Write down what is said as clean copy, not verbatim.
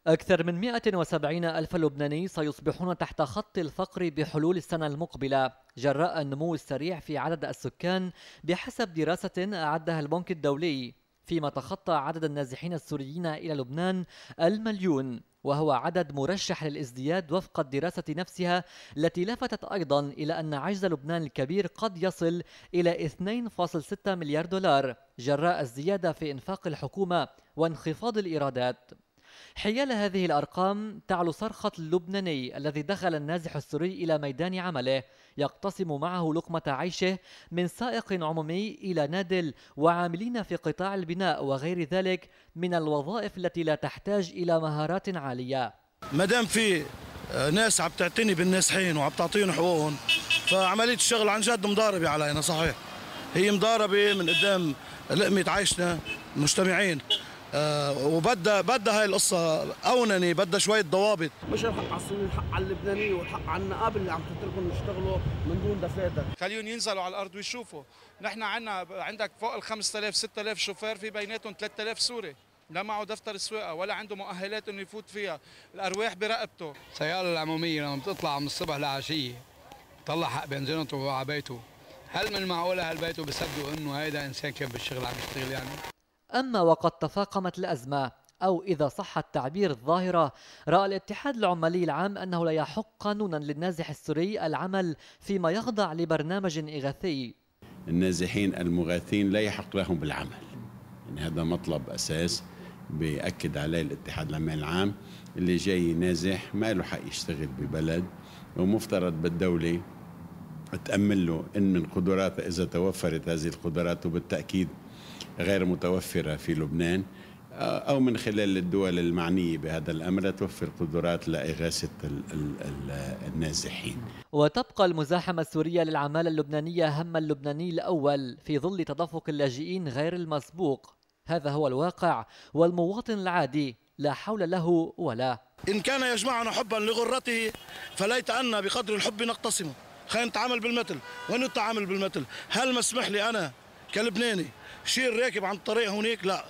أكثر من 170 ألف لبناني سيصبحون تحت خط الفقر بحلول السنة المقبلة جراء النمو السريع في عدد السكان بحسب دراسة أعدها البنك الدولي، فيما تخطى عدد النازحين السوريين إلى لبنان المليون، وهو عدد مرشح للازدياد وفق الدراسة نفسها، التي لفتت أيضا إلى أن عجز لبنان الكبير قد يصل إلى 2.6 مليار دولار جراء الزيادة في إنفاق الحكومة وانخفاض الإيرادات. حيال هذه الأرقام تعلو صرخة اللبناني الذي دخل النازح السوري إلى ميدان عمله يقتسم معه لقمة عيشه، من سائق عمومي إلى نادل وعاملين في قطاع البناء وغير ذلك من الوظائف التي لا تحتاج إلى مهارات عالية. ما دام في ناس عم تعتني بالنازحين وعم تعطيهم حقوقهم، فعملية الشغل عن جد مضاربة علينا. صحيح هي مضاربة من قدام لقمة عيشنا المجتمعين، وبدها هاي القصة أونني، بدها شوية ضوابط. مش الحق على السوريين، الحق على اللبنانيين والحق على النقابة اللي عم تتركهم يشتغلوا من دون دفاتر. خليهم ينزلوا على الأرض ويشوفوا. نحن عندك فوق ال 5000 6000 شوفير، في بيناتهم 3000 سوري لا معه دفتر سواقه ولا عنده مؤهلات انه يفوت فيها، الارواح برقبته. السيارة العمومية لما بتطلع من الصبح لعشية طلع حق بنزينته على بيته، هل من معقولة هالبيته بيصدقوا انه هيدا انسان كان بالشغل عم يشتغل يعني؟ أما وقد تفاقمت الأزمة، أو إذا صح التعبير الظاهرة، رأى الاتحاد العمالي العام أنه لا يحق قانونا للنازح السوري العمل فيما يخضع لبرنامج إغاثي. النازحين المغاثين لا يحق لهم بالعمل، يعني هذا مطلب أساس بيأكد عليه الاتحاد العمالي العام. اللي جاي نازح ما له حق يشتغل ببلد، ومفترض بالدولة تأمن له إن من قدراته إذا توفرت هذه القدرات، وبالتأكيد غير متوفرة في لبنان، أو من خلال الدول المعنية بهذا الأمر توفر قدرات لإغاثة النازحين. وتبقى المزاحمة السورية للعمالة اللبنانية هم اللبناني الأول في ظل تدفق اللاجئين غير المسبوق. هذا هو الواقع، والمواطن العادي لا حول له ولا. إن كان يجمعنا حبا لغرته فليت أن بقدر الحب نقتسمه. خلينا نتعامل بالمثل ونتعامل بالمثل. هل مسمح لي أنا كلبناني شيل راكب عن الطريق هونيك؟ لا،